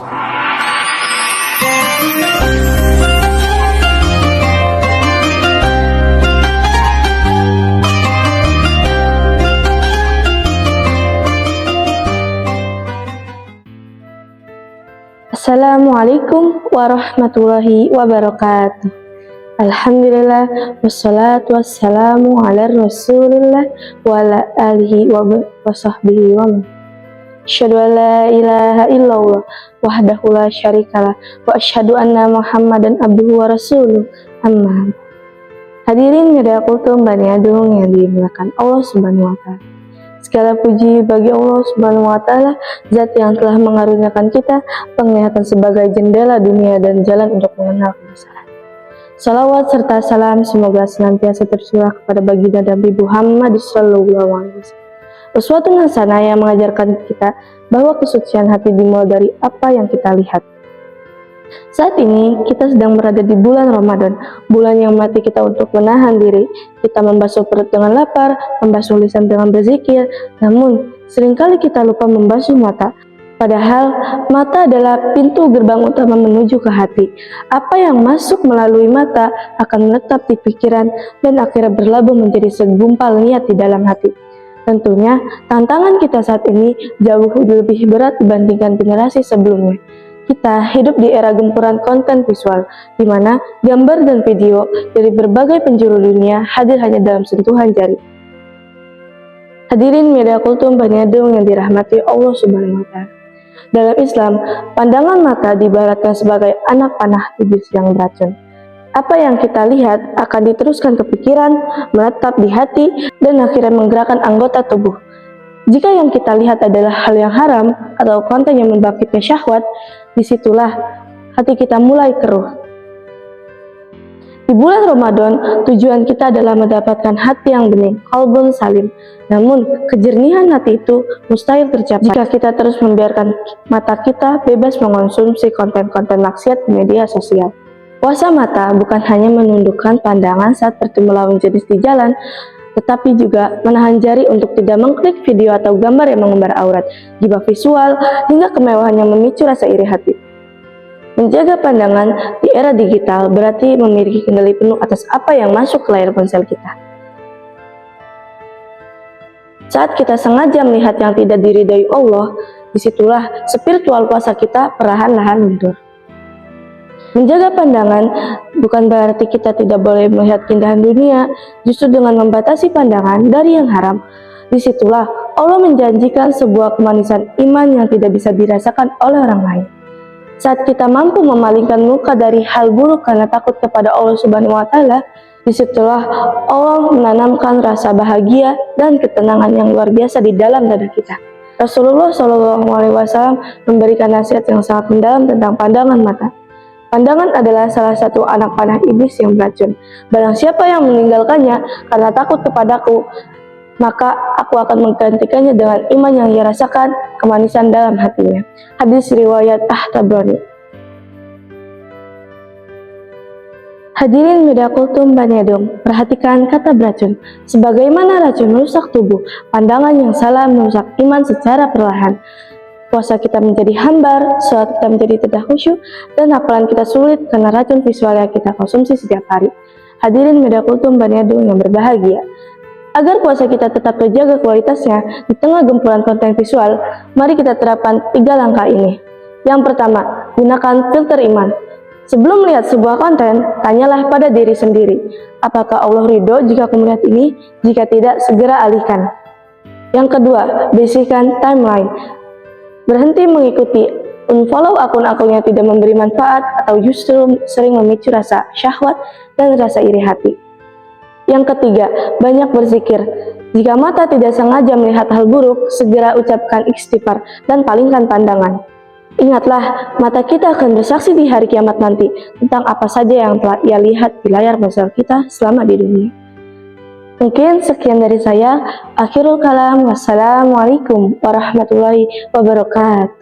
Assalamualaikum warahmatullahi wabarakatuh. Alhamdulillah, wassalatu wassalamu ala rasulillah wa ala alihi wa sahbihi wa man. Asyhadu an la ilaha illallah wahdahu la syarikalah wa asyhadu anna Muhammadan abduhu wa rasuluh. Amma. Hadirin media kultum Bani Adung yang dimuliakan Allah Subhanahu wa taala. Segala puji bagi Allah Subhanahu wa taala, Zat yang telah mengaruniakan kita penglihatan sebagai jendela dunia dan jalan untuk mengenal kebesaran. Salawat serta salam semoga senantiasa tercurah kepada baginda Nabi Muhammad sallallahu alaihi wasallam. Uswatun hasanah yang mengajarkan kita bahwa kesucian hati dimulai dari apa yang kita lihat. Saat ini kita sedang berada di bulan Ramadan, bulan yang melatih kita untuk menahan diri. Kita membasuh perut dengan lapar, membasuh lisan dengan berzikir, namun seringkali kita lupa membasuh mata. Padahal mata adalah pintu gerbang utama menuju ke hati. Apa yang masuk melalui mata akan menetap di pikiran dan akhirnya berlabuh menjadi segumpal niat di dalam hati. Tentunya tantangan kita saat ini jauh lebih berat dibandingkan generasi sebelumnya. Kita hidup di era gempuran konten visual, di mana gambar dan video dari berbagai penjuru dunia hadir hanya dalam sentuhan jari. Hadirin media kultum Bani Adung yang dirahmati Allah Subhanahu wa taala. Dalam Islam, pandangan mata diibaratkan sebagai anak panah iblis yang beracun. Apa yang kita lihat akan diteruskan ke pikiran, menetap di hati, dan akhirnya menggerakkan anggota tubuh. Jika yang kita lihat adalah hal yang haram atau konten yang membangkitkan syahwat, disitulah hati kita mulai keruh. Di bulan Ramadan, tujuan kita adalah mendapatkan hati yang bening, qalbun salim. Namun, kejernihan hati itu mustahil tercapai jika kita terus membiarkan mata kita bebas mengonsumsi konten-konten maksiat di media sosial. Puasa mata bukan hanya menundukkan pandangan saat bertemu lawan jenis di jalan, tetapi juga menahan jari untuk tidak mengklik video atau gambar yang mengumbar aurat, gibah visual, hingga kemewahan yang memicu rasa iri hati. Menjaga pandangan di era digital berarti memiliki kendali penuh atas apa yang masuk ke layar ponsel kita. Saat kita sengaja melihat yang tidak diridhai Allah, disitulah spiritual puasa kita perlahan-lahan mundur. Menjaga pandangan bukan berarti kita tidak boleh melihat keindahan dunia, justru dengan membatasi pandangan dari yang haram. Disitulah Allah menjanjikan sebuah kemanisan iman yang tidak bisa dirasakan oleh orang lain. Saat kita mampu memalingkan muka dari hal buruk karena takut kepada Allah Subhanahu wa taala, disitulah Allah menanamkan rasa bahagia dan ketenangan yang luar biasa di dalam dada kita. Rasulullah SAW memberikan nasihat yang sangat mendalam tentang pandangan mata. Pandangan adalah salah satu anak panah iblis yang beracun. Barang siapa yang meninggalkannya karena takut kepadaku, maka aku akan menggantikannya dengan iman yang ia rasakan, kemanisan dalam hatinya. Hadis riwayat Tabrani. Hadirin media kultum Bani Adung, perhatikan kata beracun. Sebagaimana racun merusak tubuh, pandangan yang salah merusak iman secara perlahan. Puasa kita menjadi hambar, sholat kita menjadi tidak khusyuk, dan hafalan kita sulit karena racun visual yang kita konsumsi setiap hari. Hadirin media kultum Bani Adung yang berbahagia. Agar puasa kita tetap terjaga kualitasnya di tengah gempuran konten visual, mari kita terapkan 3 langkah ini. Yang pertama, gunakan filter iman. Sebelum melihat sebuah konten, tanyalah pada diri sendiri, apakah Allah ridho jika aku melihat ini? Jika tidak, segera alihkan. Yang kedua, bersihkan timeline. Berhenti mengikuti, unfollow akun-akun yang tidak memberi manfaat atau justru sering memicu rasa syahwat dan rasa iri hati. Yang ketiga, banyak berzikir. Jika mata tidak sengaja melihat hal buruk, segera ucapkan istighfar dan palingkan pandangan. Ingatlah, mata kita akan bersaksi di hari kiamat nanti tentang apa saja yang telah ia lihat di layar ponsel kita selama di dunia. Mungkin sekian dari saya. Akhirul kalam. Wassalamualaikum warahmatullahi wabarakatuh.